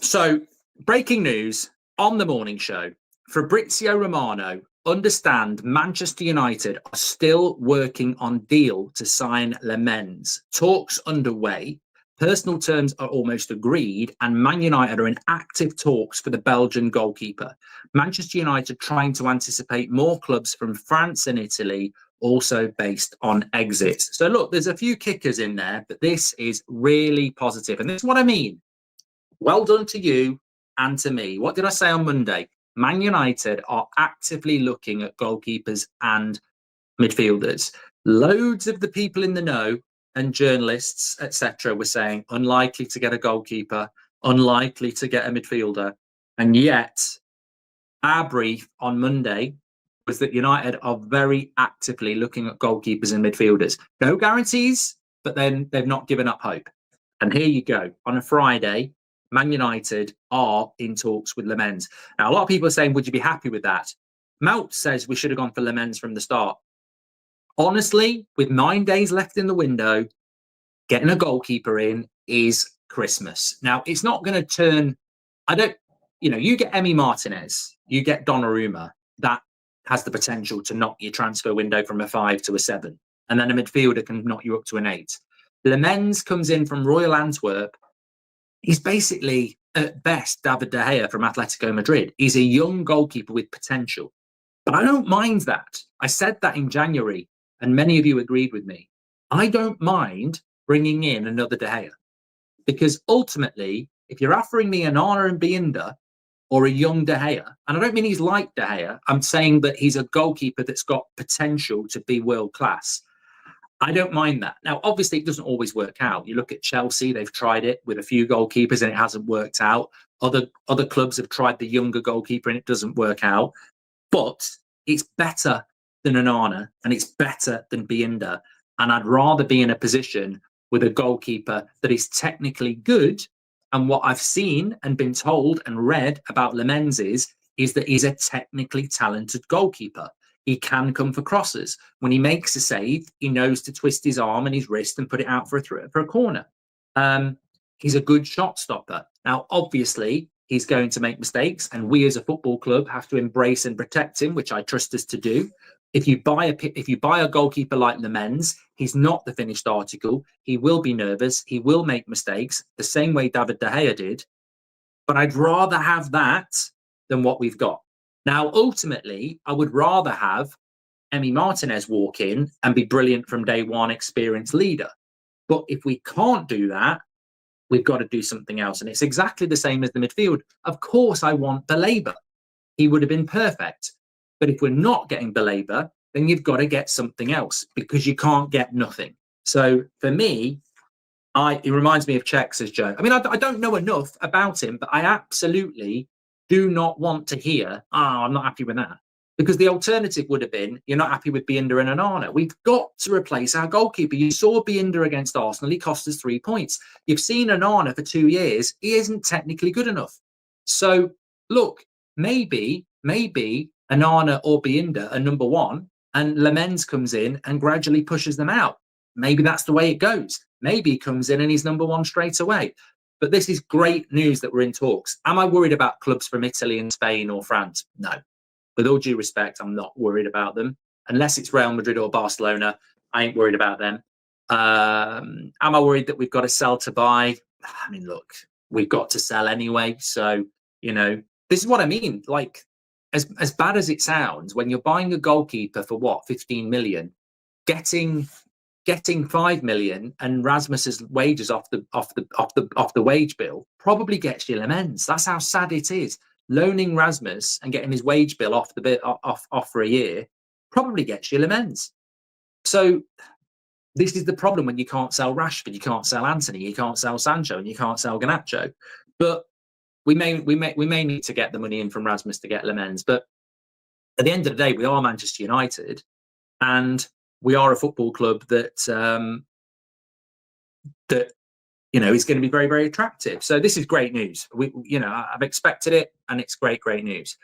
So, breaking news on the morning show. Fabrizio Romano understand Manchester United are still working on deal to sign Lammens. Talks underway. Personal terms are almost agreed, and Man United are in active talks for the Belgian goalkeeper. Manchester United trying to anticipate more clubs from France and Italy, also based on exits. So look, there's a few kickers in there, but this is really positive. And this is what I mean. Well done to you and to me. What did I say on Monday? Man United are actively looking at goalkeepers and midfielders. Loads of the people in the know and journalists, etc., were saying unlikely to get a goalkeeper, unlikely to get a midfielder. And yet, our brief on Monday was that United are very actively looking at goalkeepers and midfielders. No guarantees, but then they've not given up hope. And here you go. On a Friday, Man United are in talks with Lammens. Now, a lot of people are saying, would you be happy with that? Mout says we should have gone for Lammens from the start. Honestly, with 9 days left in the window, getting a goalkeeper in is Christmas. Now, it's not going to turn, you get Emi Martinez, you get Donnarumma, that has the potential to knock your transfer window from a 5 to a 7. And then a midfielder can knock you up to an 8. Lammens comes in from Royal Antwerp. He's basically, at best, David De Gea from Atletico Madrid. He's a young goalkeeper with potential. But I don't mind that. I said that in January, and many of you agreed with me. I don't mind bringing in another De Gea. Because ultimately, if you're offering me an Onana and Binder or a young De Gea, and I don't mean he's like De Gea, I'm saying that he's a goalkeeper that's got potential to be world class. I don't mind that. Now, obviously, it doesn't always work out. You look at Chelsea, they've tried it with a few goalkeepers and it hasn't worked out. Other clubs have tried the younger goalkeeper and it doesn't work out. But it's better than Onana and it's better than Binder. And I'd rather be in a position with a goalkeeper that is technically good. And what I've seen and been told and read about Lammens is that he's a technically talented goalkeeper. He can come for crosses. When he makes a save, he knows to twist his arm and his wrist and put it out for a corner. He's a good shot stopper. Now, obviously, he's going to make mistakes, and we as a football club have to embrace and protect him, which I trust us to do. If you buy a goalkeeper like Lammens, he's not the finished article. He will be nervous. He will make mistakes, the same way David De Gea did. But I'd rather have that than what we've got. Now, ultimately, I would rather have Emi Martinez walk in and be brilliant from day one, experienced leader. But if we can't do that, we've got to do something else. And it's exactly the same as the midfield. Of course, I want Baleba. He would have been perfect. But if we're not getting Baleba, then you've got to get something else because you can't get nothing. So for me, it reminds me of Czech, says Joe. I mean, I don't know enough about him, but I absolutely do not want to hear, I'm not happy with that. Because the alternative would have been, you're not happy with Binder and Onana. We've got to replace our goalkeeper. You saw Binder against Arsenal. He cost us 3 points. You've seen Onana for 2 years. He isn't technically good enough. So, look, maybe Onana or Binder are number one, and Lammens comes in and gradually pushes them out. Maybe that's the way it goes. Maybe he comes in and he's number one straight away. But this is great news that we're in talks. Am I worried about clubs from Italy and Spain or France? No. With all due respect, I'm not worried about them. Unless it's Real Madrid or Barcelona, I ain't worried about them. Am I worried that we've got to sell to buy? I mean, look, we've got to sell anyway. So, this is what I mean. Like, as bad as it sounds, when you're buying a goalkeeper for what, 15 million, getting 5 million and Rasmus's wages off the wage bill probably gets you Lammens. That's how sad it is. Loaning Rasmus and getting his wage bill off for a year probably gets you Lammens. So this is the problem when you can't sell Rashford, you can't sell Anthony, you can't sell Sancho, and you can't sell Garnacho. But we may need to get the money in from Rasmus to get Lammens. But at the end of the day, we are Manchester United, and we are a football club that is going to be very, very attractive. So this is great news. I've expected it, and it's great news.